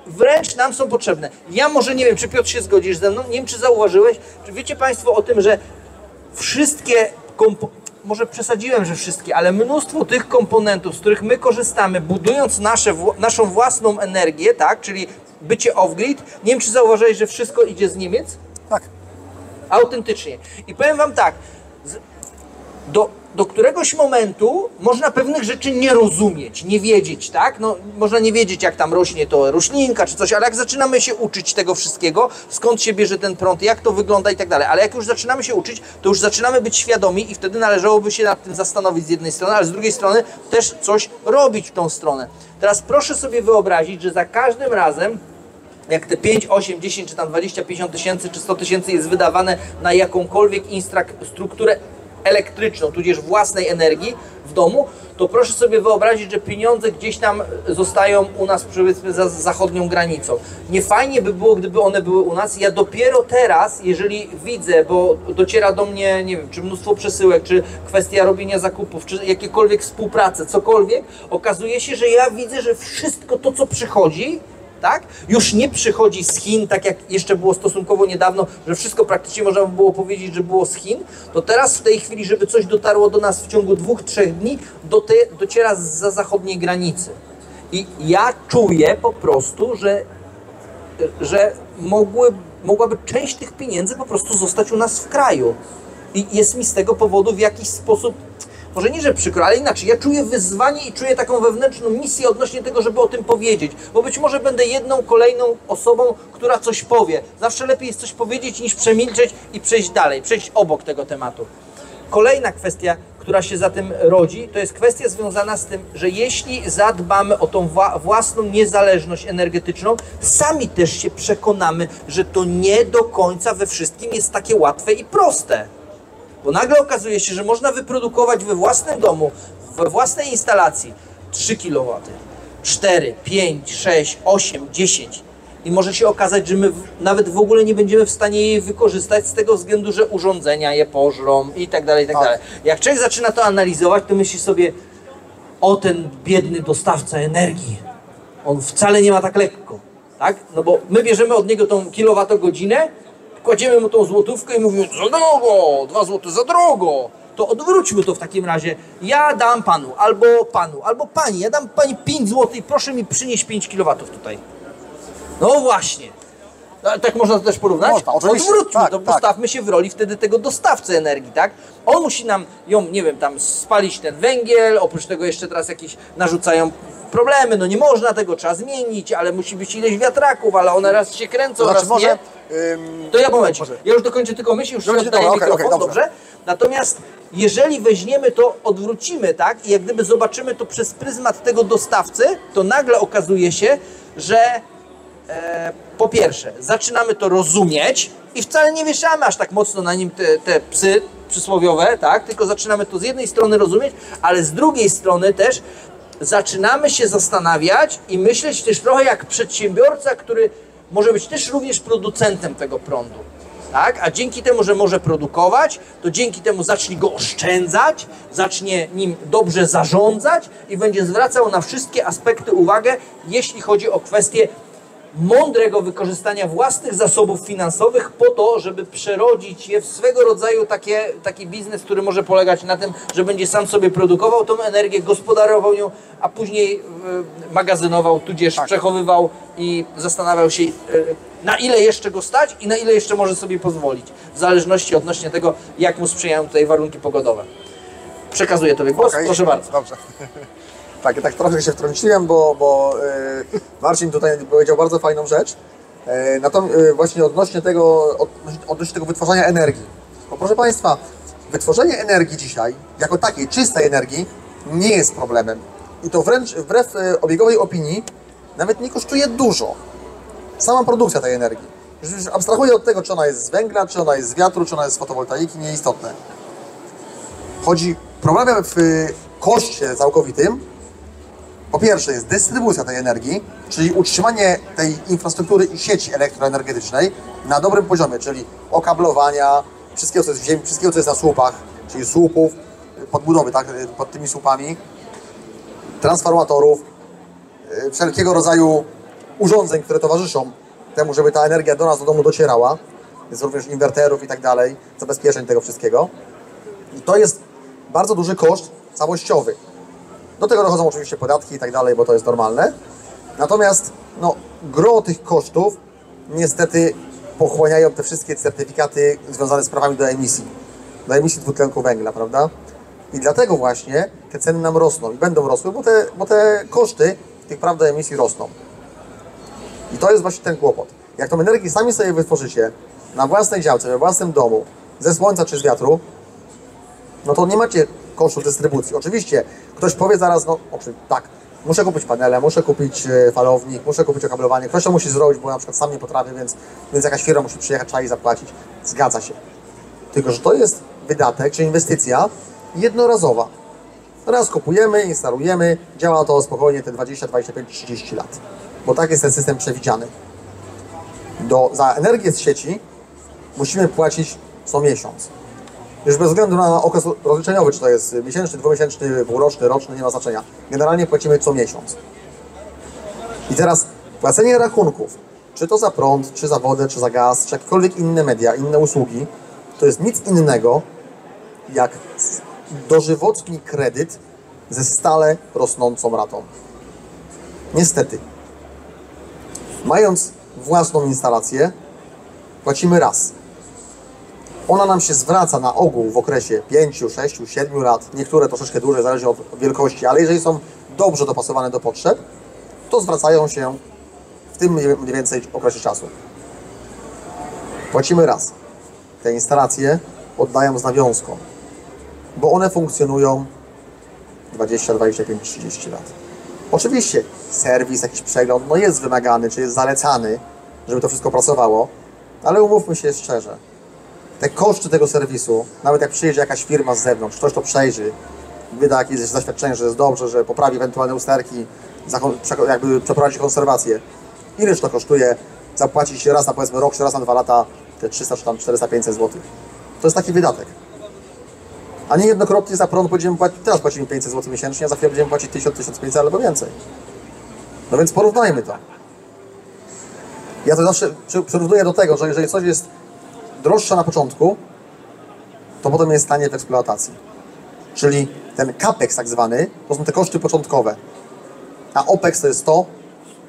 wręcz nam są potrzebne. Ja może nie wiem, czy Piotr się zgodzisz ze mną, nie wiem, czy zauważyłeś, czy wiecie Państwo o tym, że wszystkie może przesadziłem, że wszystkie, ale mnóstwo tych komponentów, z których my korzystamy, budując naszą własną energię, tak, czyli bycie off-grid, nie wiem, czy zauważyłeś, że wszystko idzie z Niemiec? Tak. Autentycznie. I powiem Wam tak, do któregoś momentu można pewnych rzeczy nie rozumieć, nie wiedzieć, tak? No, można nie wiedzieć, jak tam rośnie to roślinka czy coś, ale jak zaczynamy się uczyć tego wszystkiego, skąd się bierze ten prąd, jak to wygląda i tak dalej, ale jak już zaczynamy się uczyć, to już zaczynamy być świadomi i wtedy należałoby się nad tym zastanowić z jednej strony, ale z drugiej strony też coś robić w tą stronę. Teraz proszę sobie wyobrazić, że za każdym razem jak te 5, 8, 10 czy tam 20, 50 tysięcy czy 100 tysięcy jest wydawane na jakąkolwiek infrastrukturę elektryczną, tudzież własnej energii w domu, to proszę sobie wyobrazić, że pieniądze gdzieś tam zostają u nas, powiedzmy, za zachodnią granicą. Nie fajnie by było, gdyby one były u nas. Ja dopiero teraz, jeżeli widzę, bo dociera do mnie, nie wiem, czy mnóstwo przesyłek, czy kwestia robienia zakupów, czy jakiekolwiek współpracy, cokolwiek, okazuje się, że ja widzę, że wszystko to, co przychodzi, tak? Już nie przychodzi z Chin, tak jak jeszcze było stosunkowo niedawno, że wszystko praktycznie można by było powiedzieć, że było z Chin, to teraz w tej chwili, żeby coś dotarło do nas w ciągu 2-3 dni, dociera zza zachodniej granicy. I ja czuję po prostu, że mogłaby część tych pieniędzy po prostu zostać u nas w kraju. I jest mi z tego powodu w jakiś sposób, może nie, że przykro, ale inaczej, ja czuję wyzwanie i czuję taką wewnętrzną misję odnośnie tego, żeby o tym powiedzieć, bo być może będę jedną, kolejną osobą, która coś powie. Zawsze lepiej jest coś powiedzieć, niż przemilczeć i przejść dalej, przejść obok tego tematu. Kolejna kwestia, która się za tym rodzi, to jest kwestia związana z tym, że jeśli zadbamy o tą własną niezależność energetyczną, sami też się przekonamy, że to nie do końca we wszystkim jest takie łatwe i proste. Bo nagle okazuje się, że można wyprodukować we własnym domu, we własnej instalacji 3 kW, 4, 5, 6, 8, 10 i może się okazać, że my nawet w ogóle nie będziemy w stanie jej wykorzystać z tego względu, że urządzenia je pożrą i tak dalej, i tak dalej. Jak człowiek zaczyna to analizować, to myśli sobie, o ten biedny dostawca energii, on wcale nie ma tak lekko, tak? No bo my bierzemy od niego tą kilowatogodzinę, kładziemy mu tą złotówkę i mówimy, za drogo, 2 zł za drogo. To odwróćmy to w takim razie. Ja dam panu, albo pani, ja dam pani 5 zł i proszę mi przynieść 5 kW tutaj. No właśnie. No, tak można to też porównać? Można, oczywiście. Odwróćmy Tak, to, tak. postawmy się w roli wtedy tego dostawcy energii, tak? On musi nam ją, nie wiem, tam spalić ten węgiel, oprócz tego jeszcze teraz jakieś narzucają problemy, no nie można tego, trzeba zmienić, ale musi być ileś wiatraków, ale one raz się kręcą, To znaczy raz może, nie. To ja momencie, może. ja już dokończę tylko myśl, już Dobrze, oddaję dobra, mikrofon, okej, dobrze? Natomiast jeżeli weźmiemy to, odwrócimy, tak, i jak gdyby zobaczymy to przez pryzmat tego dostawcy, to nagle okazuje się, że po pierwsze, zaczynamy to rozumieć i wcale nie wieszamy aż tak mocno na nim te psy przysłowiowe, tak, tylko zaczynamy to z jednej strony rozumieć, ale z drugiej strony też zaczynamy się zastanawiać i myśleć też trochę jak przedsiębiorca, który może być też również producentem tego prądu. Tak? A dzięki temu, że może produkować, to dzięki temu zacznie go oszczędzać, zacznie nim dobrze zarządzać i będzie zwracał na wszystkie aspekty uwagę, jeśli chodzi o kwestie mądrego wykorzystania własnych zasobów finansowych po to, żeby przerodzić je w swego rodzaju taki biznes, który może polegać na tym, że będzie sam sobie produkował tą energię, gospodarował nią, a później magazynował, tudzież przechowywał i zastanawiał się, na ile jeszcze go stać i na ile jeszcze może sobie pozwolić, w zależności odnośnie tego, jak mu sprzyjają tutaj warunki pogodowe. Przekazuję Tobie głos, proszę bardzo. Dobrze. Tak trochę się wtrąciłem, bo Marcin tutaj powiedział bardzo fajną rzecz. Natomiast właśnie odnośnie tego wytwarzania energii. Bo proszę Państwa, wytworzenie energii dzisiaj, jako takiej czystej energii, nie jest problemem. I to wręcz wbrew obiegowej opinii nawet nie kosztuje dużo. Sama produkcja tej energii. Już abstrahuję od tego, czy ona jest z węgla, czy ona jest z wiatru, czy ona jest z fotowoltaiki, nieistotne. Problemem w koszcie całkowitym, po pierwsze jest dystrybucja tej energii, czyli utrzymanie tej infrastruktury i sieci elektroenergetycznej na dobrym poziomie, czyli okablowania, wszystkiego co jest w ziemi, wszystkiego co jest na słupach, czyli słupów, podbudowy pod tymi słupami, transformatorów, wszelkiego rodzaju urządzeń, które towarzyszą temu, żeby ta energia do nas, do domu docierała, jest również inwerterów i tak dalej, zabezpieczeń tego wszystkiego. I to jest bardzo duży koszt całościowy. Do tego dochodzą oczywiście podatki i tak dalej, bo to jest normalne. Natomiast gro tych kosztów niestety pochłaniają te wszystkie certyfikaty związane z prawami do emisji dwutlenku węgla, prawda? I dlatego właśnie te ceny nam rosną i będą rosły, bo te koszty tych praw do emisji rosną. I to jest właśnie ten kłopot. Jak tą energię sami sobie wytworzycie na własnej działce, we własnym domu, ze słońca czy z wiatru, no to nie macie kosztu dystrybucji. Oczywiście ktoś powie zaraz, tak, muszę kupić panele, muszę kupić falownik, muszę kupić okablowanie, ktoś to musi zrobić, bo na przykład sam nie potrafię, więc jakaś firma musi przyjechać, trzeba jej zapłacić. Zgadza się. Tylko że to jest wydatek, czy inwestycja jednorazowa. Raz kupujemy, instalujemy, działa to spokojnie te 20, 25, 30 lat. Bo tak jest ten system przewidziany. Za energię z sieci musimy płacić co miesiąc. Już bez względu na okres rozliczeniowy, czy to jest miesięczny, dwumiesięczny, półroczny, roczny, nie ma znaczenia. Generalnie płacimy co miesiąc. I teraz płacenie rachunków, czy to za prąd, czy za wodę, czy za gaz, czy jakiekolwiek inne media, inne usługi, to jest nic innego jak dożywotni kredyt ze stale rosnącą ratą. Niestety. Mając własną instalację, płacimy raz. Ona nam się zwraca na ogół w okresie 5, 6, 7 lat, niektóre troszeczkę dłużej, zależy od wielkości, ale jeżeli są dobrze dopasowane do potrzeb, to zwracają się w tym mniej więcej okresie czasu. Płacimy raz. Te instalacje oddają z nawiązką, bo one funkcjonują 20, 25, 30 lat. Oczywiście serwis, jakiś przegląd jest wymagany, czy jest zalecany, żeby to wszystko pracowało, ale umówmy się szczerze, te koszty tego serwisu, nawet jak przyjedzie jakaś firma z zewnątrz, ktoś to przejrzy, wyda jakieś zaświadczenie, że jest dobrze, że poprawi ewentualne usterki, jakby przeprowadzi konserwację, ileż to kosztuje zapłacić raz na powiedzmy rok, czy raz na 2 lata te 300 czy tam 400-500 zł. To jest taki wydatek. A nie jednokrotnie za prąd będziemy płacić, teraz płacimy 500 zł miesięcznie, a za chwilę będziemy płacić 1000-1500 albo więcej. No więc porównajmy to. Ja to zawsze przyrównuję do tego, że jeżeli coś jest droższe na początku, to potem jest tanie w eksploatacji. Czyli ten capex tak zwany, to są te koszty początkowe. A opex to jest to,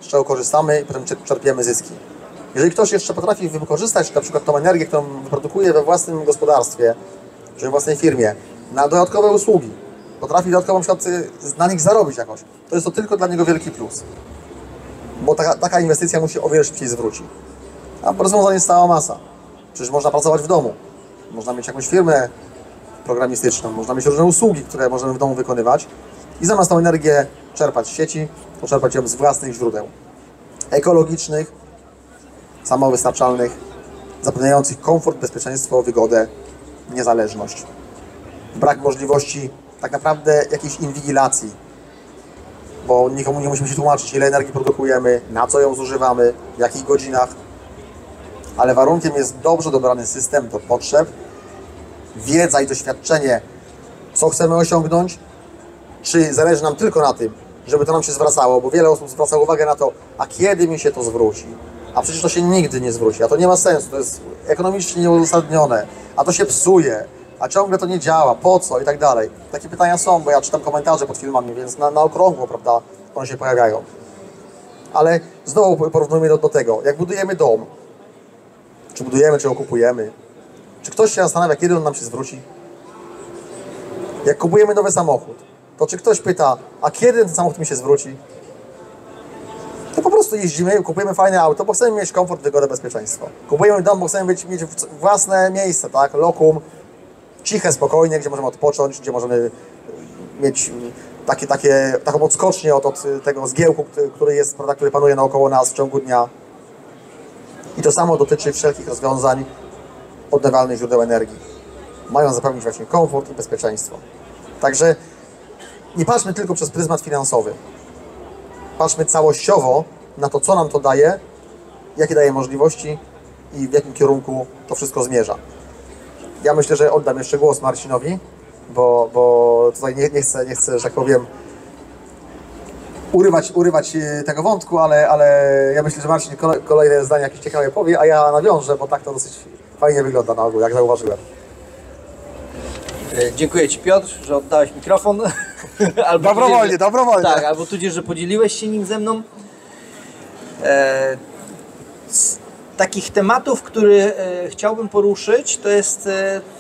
z czego korzystamy i potem czerpiemy zyski. Jeżeli ktoś jeszcze potrafi wykorzystać na przykład tą energię, którą wyprodukuje we własnym gospodarstwie, czy we własnej firmie, na dodatkowe usługi, potrafi dodatkowo na przykład na nich zarobić jakoś, to jest to tylko dla niego wielki plus. Bo taka inwestycja mu się o wiele szybciej zwróci. A rozwiązań jest cała masa. Przecież można pracować w domu, można mieć jakąś firmę programistyczną, można mieć różne usługi, które możemy w domu wykonywać i zamiast tą energię czerpać z sieci, to czerpać ją z własnych źródeł. Ekologicznych, samowystarczalnych, zapewniających komfort, bezpieczeństwo, wygodę, niezależność. Brak możliwości tak naprawdę jakiejś inwigilacji, bo nikomu nie musimy się tłumaczyć, ile energii produkujemy, na co ją zużywamy, w jakich godzinach, ale warunkiem jest dobrze dobrany system do potrzeb, wiedza i doświadczenie, co chcemy osiągnąć, czy zależy nam tylko na tym, żeby to nam się zwracało, bo wiele osób zwraca uwagę na to, a kiedy mi się to zwróci? A przecież to się nigdy nie zwróci, a to nie ma sensu, to jest ekonomicznie nieuzasadnione, a to się psuje, a ciągle to nie działa, po co i tak dalej. Takie pytania są, bo ja czytam komentarze pod filmami, więc na okrągło, prawda, one się pojawiają. Ale znowu porównujmy do tego, jak budujemy dom, czy budujemy, czy okupujemy, czy ktoś się zastanawia, kiedy on nam się zwróci? Jak kupujemy nowy samochód, to czy ktoś pyta, a kiedy ten samochód mi się zwróci? To po prostu jeździmy, kupujemy fajne auto, bo chcemy mieć komfort, wygodę, bezpieczeństwo. Kupujemy dom, bo chcemy mieć własne miejsce, tak? Lokum, ciche, spokojnie, gdzie możemy odpocząć, gdzie możemy mieć taką odskocznię od tego zgiełku, który jest, prawda, który panuje naokoło nas w ciągu dnia. I to samo dotyczy wszelkich rozwiązań odnawialnych źródeł energii. Mają zapewnić właśnie komfort i bezpieczeństwo. Także nie patrzmy tylko przez pryzmat finansowy. Patrzmy całościowo na to, co nam to daje, jakie daje możliwości i w jakim kierunku to wszystko zmierza. Ja myślę, że oddam jeszcze głos Marcinowi, bo tutaj nie chcę, że tak powiem, urywać tego wątku, ale ja myślę, że Marcin kolejne zdanie jakieś ciekawe powie, a ja nawiążę, bo tak to dosyć fajnie wygląda na ogół, jak zauważyłem. Dziękuję Ci, Piotr, że oddałeś mikrofon. Albo Dobrowolnie, dobrowolnie. Tak, albo tudzież, że podzieliłeś się nim ze mną. Z takich tematów, które chciałbym poruszyć, to jest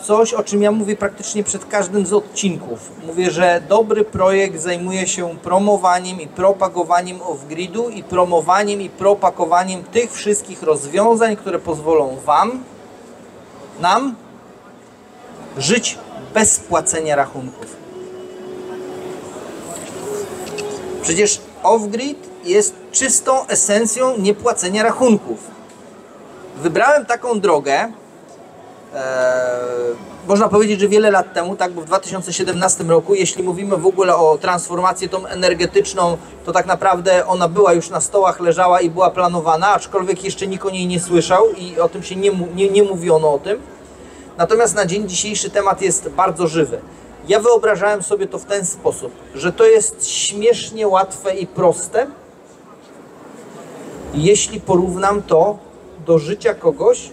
coś, o czym ja mówię praktycznie przed każdym z odcinków. Mówię, że dobry projekt zajmuje się promowaniem i propagowaniem off-gridu i promowaniem i propagowaniem tych wszystkich rozwiązań, które pozwolą nam żyć bez płacenia rachunków. Przecież off-grid jest czystą esencją niepłacenia rachunków. Wybrałem taką drogę, można powiedzieć, że wiele lat temu, tak, bo w 2017 roku, jeśli mówimy w ogóle o transformacji tą energetyczną, to tak naprawdę ona była już na stołach, leżała i była planowana, aczkolwiek jeszcze nikt o niej nie słyszał i o tym się nie mówiono o tym. Natomiast na dzień dzisiejszy temat jest bardzo żywy. Ja wyobrażałem sobie to w ten sposób, że to jest śmiesznie łatwe i proste, jeśli porównam to do życia kogoś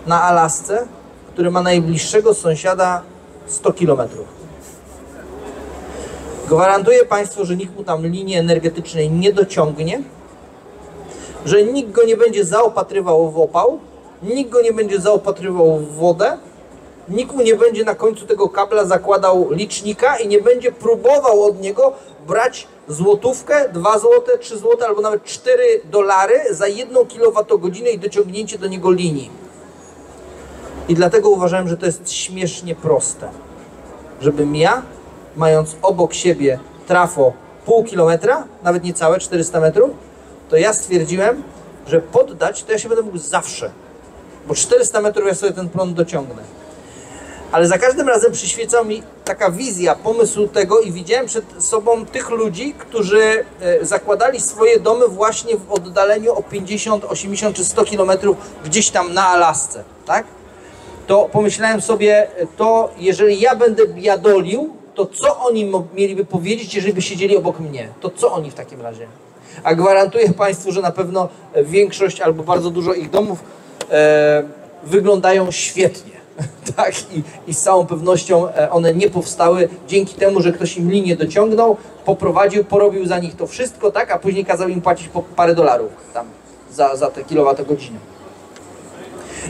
na Alasce, który ma najbliższego sąsiada 100 km. Gwarantuję Państwu, że nikt mu tam linii energetycznej nie dociągnie, że nikt go nie będzie zaopatrywał w opał, nikt go nie będzie zaopatrywał w wodę, nikt mu nie będzie na końcu tego kabla zakładał licznika i nie będzie próbował od niego brać złotówkę, 2 złote, 3 złote albo nawet $4 za 1 kWh i dociągnięcie do niego linii. I dlatego uważałem, że to jest śmiesznie proste. Żebym ja, mając obok siebie trafo pół kilometra, nawet niecałe 400 metrów, to ja stwierdziłem, że poddać to ja się będę mógł zawsze. Bo 400 metrów ja sobie ten prąd dociągnę. Ale za każdym razem przyświeca mi taka wizja, pomysł tego i widziałem przed sobą tych ludzi, którzy zakładali swoje domy właśnie w oddaleniu o 50, 80 czy 100 km gdzieś tam na Alasce, tak? To pomyślałem sobie, to jeżeli ja będę biadolił, to co oni mieliby powiedzieć, jeżeli by siedzieli obok mnie? To co oni w takim razie? A gwarantuję Państwu, że na pewno większość albo bardzo dużo ich domów wyglądają świetnie. Tak, i z całą pewnością one nie powstały dzięki temu, że ktoś im linię dociągnął, poprowadził, porobił za nich to wszystko, tak, a później kazał im płacić po parę dolarów tam za te kilowatogodziny.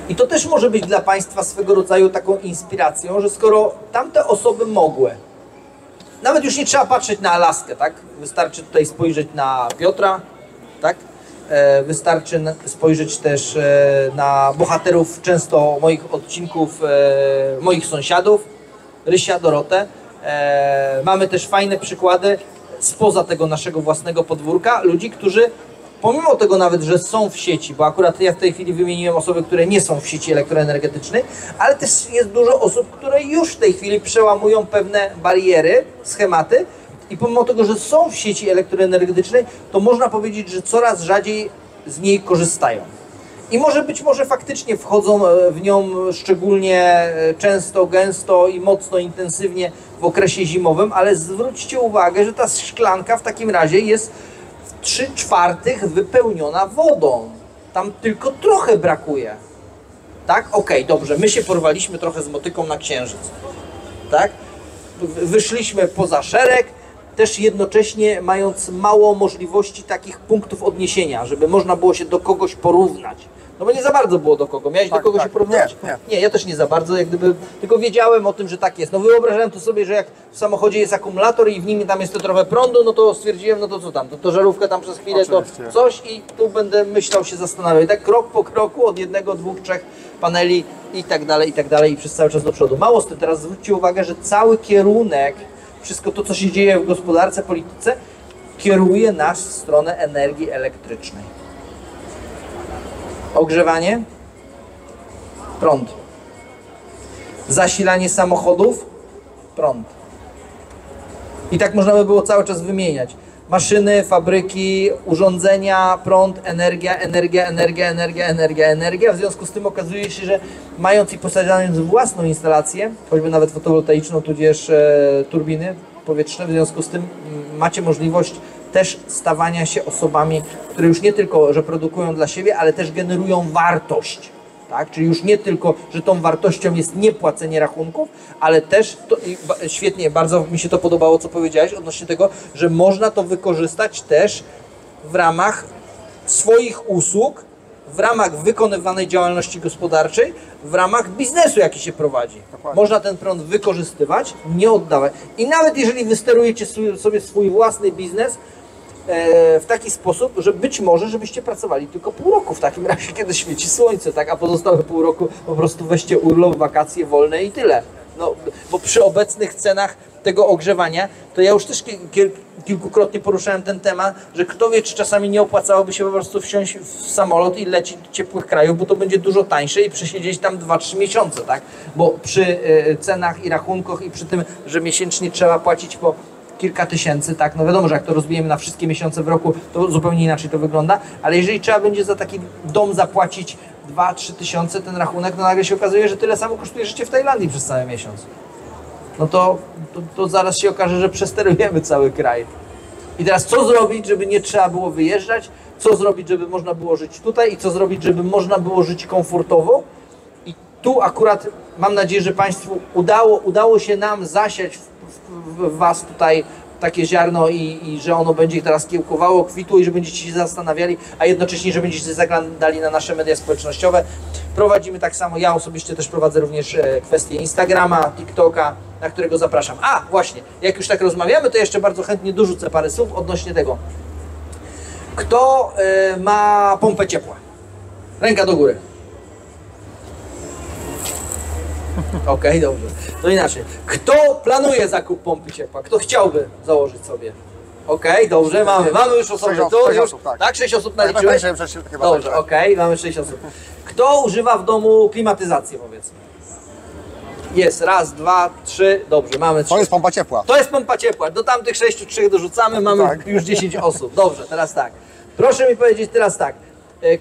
I to też może być dla Państwa swego rodzaju taką inspiracją, że skoro tamte osoby mogły, nawet już nie trzeba patrzeć na Alaskę, tak, wystarczy tutaj spojrzeć na Piotra, tak, wystarczy spojrzeć też na bohaterów często moich odcinków, moich sąsiadów, Rysia, Dorotę. Mamy też fajne przykłady spoza tego naszego własnego podwórka, ludzi, którzy pomimo tego nawet, że są w sieci, bo akurat ja w tej chwili wymieniłem osoby, które nie są w sieci elektroenergetycznej, ale też jest dużo osób, które już w tej chwili przełamują pewne bariery, schematy, i pomimo tego, że są w sieci elektroenergetycznej, to można powiedzieć, że coraz rzadziej z niej korzystają. I być może faktycznie wchodzą w nią szczególnie często, gęsto i mocno intensywnie w okresie zimowym, ale zwróćcie uwagę, że ta szklanka w takim razie jest w 3/4 wypełniona wodą. Tam tylko trochę brakuje. Tak? Okej, dobrze, my się porwaliśmy trochę z motyką na księżyc. Tak? Wyszliśmy poza szereg, też jednocześnie mając mało możliwości takich punktów odniesienia, żeby można było się do kogoś porównać. No bo nie za bardzo było do kogo. Miałeś do kogo się porównywać? Nie, ja też nie za bardzo, jak gdyby, tylko wiedziałem o tym, że tak jest. No wyobrażałem to sobie, że jak w samochodzie jest akumulator i w nim tam jest to trochę prądu, no to stwierdziłem, no to co tam, to żarówkę tam przez chwilę, Oczywiście. to coś i tu będę myślał, się zastanawiał. I tak krok po kroku od 1, 2, 3 paneli i tak dalej i przez cały czas do przodu. Mało z tym, teraz zwróćcie uwagę, że cały kierunek, wszystko to, co się dzieje w gospodarce, polityce, kieruje nas w stronę energii elektrycznej. Ogrzewanie, prąd. Zasilanie samochodów, prąd. I tak można by było cały czas wymieniać. Maszyny, fabryki, urządzenia, prąd, energia. W związku z tym okazuje się, że mając i posiadając własną instalację, choćby nawet fotowoltaiczną, tudzież turbiny powietrzne, w związku z tym macie możliwość też stawania się osobami, które już nie tylko, że produkują dla siebie, ale też generują wartość. Tak? Czyli już nie tylko, że tą wartością jest niepłacenie rachunków, ale też, świetnie, bardzo mi się to podobało, co powiedziałeś odnośnie tego, że można to wykorzystać też w ramach swoich usług, w ramach wykonywanej działalności gospodarczej, w ramach biznesu, jaki się prowadzi. Dokładnie. Można ten prąd wykorzystywać, nie oddawać. I nawet jeżeli wysterujecie sobie swój własny biznes, w taki sposób, że być może, żebyście pracowali tylko pół roku w takim razie, kiedy świeci słońce, tak? A pozostałe pół roku po prostu weźcie urlop, wakacje wolne i tyle. No, bo przy obecnych cenach tego ogrzewania, to ja już też kilkukrotnie poruszałem ten temat, że kto wie, czy czasami nie opłacałoby się po prostu wsiąść w samolot i lecieć do ciepłych krajów, bo to będzie dużo tańsze i przesiedzieć tam 2-3 miesiące, tak? Bo przy cenach i rachunkach i przy tym, że miesięcznie trzeba płacić po kilka tysięcy, tak, no wiadomo, że jak to rozbijemy na wszystkie miesiące w roku, to zupełnie inaczej to wygląda, ale jeżeli trzeba będzie za taki dom zapłacić 2-3 tysiące ten rachunek, no nagle się okazuje, że tyle samo kosztuje życie w Tajlandii przez cały miesiąc. No to zaraz się okaże, że przesterujemy cały kraj. I teraz co zrobić, żeby nie trzeba było wyjeżdżać, co zrobić, żeby można było żyć tutaj i co zrobić, żeby można było żyć komfortowo. I tu akurat mam nadzieję, że Państwu udało się nam zasiać w Was tutaj takie ziarno i że ono będzie teraz kiełkowało, kwitło i że będziecie się zastanawiali, a jednocześnie, że będziecie zaglądali na nasze media społecznościowe. Prowadzimy tak samo, ja osobiście też prowadzę również kwestię Instagrama, TikToka, na którego zapraszam. A, właśnie, jak już tak rozmawiamy, to jeszcze bardzo chętnie dorzucę parę słów odnośnie tego. Kto ma pompę ciepła? Ręka do góry. Okej, dobrze. To inaczej. Kto planuje zakup pompy ciepła? Kto chciałby założyć sobie? Okej, dobrze, mamy już osoby tu. 6 Już, osób, tak. tak, 6 osób naliczyłeś? Chyba Dobrze, tak. okej, mamy 6 osób. Kto używa w domu klimatyzację, powiedzmy? Jest, raz, dwa, trzy, dobrze, mamy 3. To jest pompa ciepła. To jest pompa ciepła. Do tamtych 6 3 dorzucamy, mamy Tak. już 10 osób. Dobrze, teraz tak. Proszę mi powiedzieć teraz tak.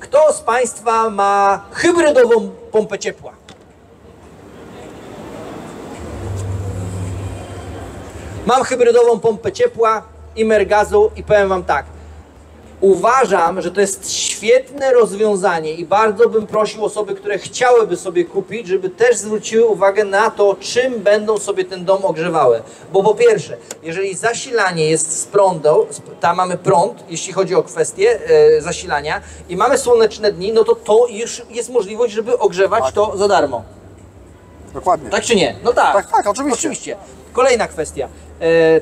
Kto z Państwa ma hybrydową pompę ciepła? Mam hybrydową pompę ciepła, imer gazu i powiem Wam tak. Uważam, że to jest świetne rozwiązanie i bardzo bym prosił osoby, które chciałyby sobie kupić, żeby też zwróciły uwagę na to, czym będą sobie ten dom ogrzewały. Bo po pierwsze, jeżeli zasilanie jest z prądu, tam mamy prąd, jeśli chodzi o kwestię zasilania i mamy słoneczne dni, no to już jest możliwość, żeby ogrzewać to za darmo. Dokładnie. Tak czy nie? No tak. Tak, oczywiście. Oczywiście. Kolejna kwestia.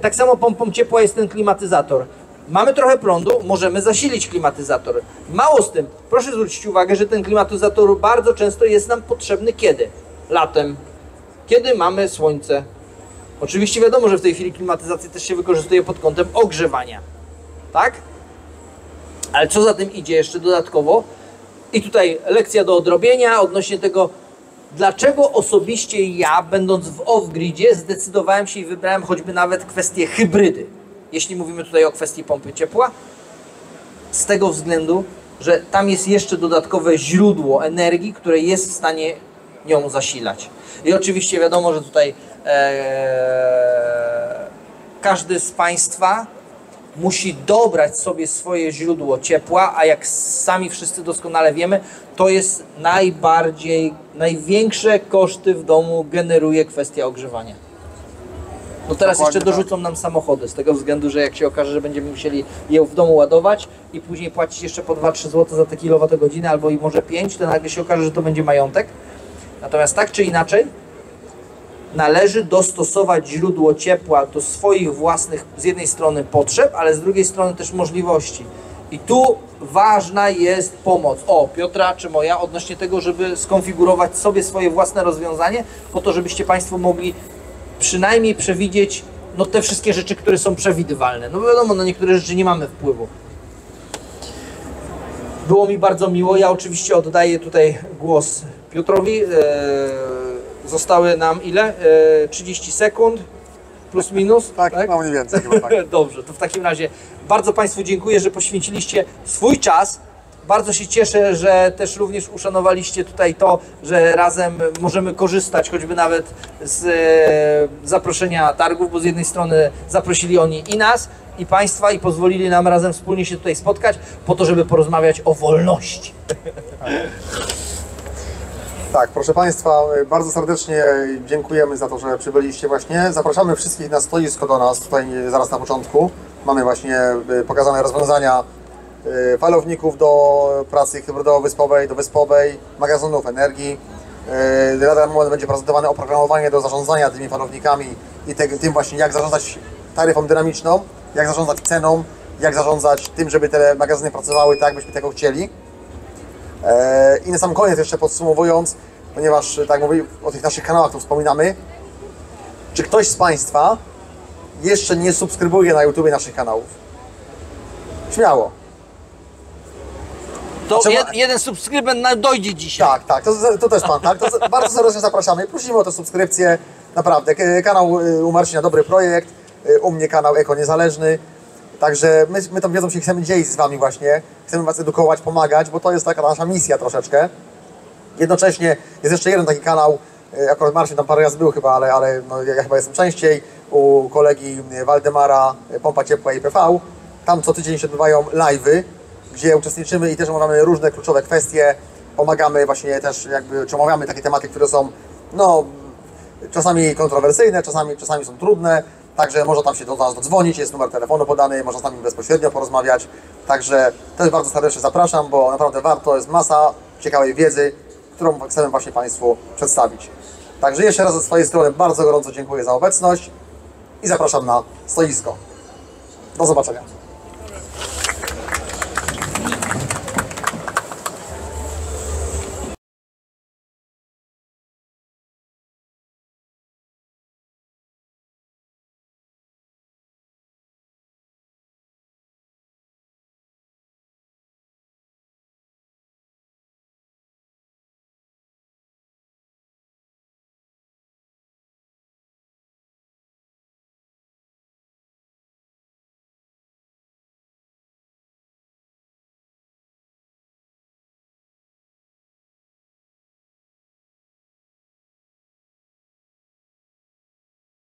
Tak samo pompą ciepła jest ten klimatyzator. Mamy trochę prądu, możemy zasilić klimatyzator. Mało z tym, proszę zwrócić uwagę, że ten klimatyzator bardzo często jest nam potrzebny kiedy? Latem. Kiedy mamy słońce. Oczywiście wiadomo, że w tej chwili klimatyzację też się wykorzystuje pod kątem ogrzewania. Tak? Ale co za tym idzie jeszcze dodatkowo? I tutaj lekcja do odrobienia odnośnie tego, dlaczego osobiście ja, będąc w off-gridzie, zdecydowałem się i wybrałem choćby nawet kwestię hybrydy. Jeśli mówimy tutaj o kwestii pompy ciepła, z tego względu, że tam jest jeszcze dodatkowe źródło energii, które jest w stanie nią zasilać. I oczywiście wiadomo, że tutaj każdy z Państwa musi dobrać sobie swoje źródło ciepła, a jak sami wszyscy doskonale wiemy, to jest największe koszty w domu generuje kwestia ogrzewania. No teraz Dokładnie jeszcze dorzucą nam samochody, z tego względu, że jak się okaże, że będziemy musieli je w domu ładować i później płacić jeszcze po 2-3 zł za te kilowatogodziny, albo i może 5, to nagle się okaże, że to będzie majątek. Natomiast tak czy inaczej, należy dostosować źródło ciepła do swoich własnych, z jednej strony potrzeb, ale z drugiej strony też możliwości. I tu ważna jest pomoc Piotra czy moja odnośnie tego, żeby skonfigurować sobie swoje własne rozwiązanie, po to, żebyście Państwo mogli przynajmniej przewidzieć te wszystkie rzeczy, które są przewidywalne. No wiadomo, na niektóre rzeczy nie mamy wpływu. Było mi bardzo miło. Ja oczywiście oddaję tutaj głos Piotrowi. Zostały nam ile? 30 sekund plus minus? Tak, no mniej więcej chyba tak. Dobrze, to w takim razie bardzo Państwu dziękuję, że poświęciliście swój czas. Bardzo się cieszę, że też również uszanowaliście tutaj to, że razem możemy korzystać choćby nawet z zaproszenia targów, bo z jednej strony zaprosili oni i nas, i Państwa i pozwolili nam razem wspólnie się tutaj spotkać po to, żeby porozmawiać o wolności. Tak, proszę Państwa, bardzo serdecznie dziękujemy za to, że przybyliście właśnie. Zapraszamy wszystkich na stoisko do nas, tutaj zaraz na początku. Mamy właśnie pokazane rozwiązania falowników do pracy hybrydowo-wyspowej, do wyspowej, magazynów energii. Lada moment będzie prezentowane oprogramowanie do zarządzania tymi falownikami i tym właśnie jak zarządzać taryfą dynamiczną, jak zarządzać ceną, jak zarządzać tym, żeby te magazyny pracowały tak, byśmy tego chcieli. I na sam koniec jeszcze podsumowując, ponieważ tak mówię, o tych naszych kanałach tu wspominamy, czy ktoś z Państwa jeszcze nie subskrybuje na YouTube naszych kanałów? Śmiało. To jeden subskrybent dojdzie dzisiaj. Tak, to też Pan, tak? To bardzo serdecznie zapraszamy. Prosimy o tę subskrypcję. Naprawdę, kanał u Marcina dobry projekt, u mnie kanał Eko Niezależny. Także my tą wiedzą się chcemy dzielić z Wami właśnie. Chcemy Was edukować, pomagać, bo to jest taka nasza misja troszeczkę. Jednocześnie jest jeszcze jeden taki kanał, akurat Marcin tam parę razy był chyba, ale no, ja chyba jestem częściej, u kolegi Waldemara, Pompa Ciepła IPV. Tam co tydzień się odbywają live'y, gdzie uczestniczymy i też omawiamy różne kluczowe kwestie. Pomagamy właśnie też czy omawiamy takie tematy, które są czasami kontrowersyjne, czasami są trudne. Także można tam się do nas dodzwonić, jest numer telefonu podany, można z nami bezpośrednio porozmawiać. Także też bardzo serdecznie zapraszam, bo naprawdę warto, jest masa ciekawej wiedzy, którą chcemy właśnie Państwu przedstawić. Także jeszcze raz ze swojej strony bardzo gorąco dziękuję za obecność i zapraszam na stoisko. Do zobaczenia.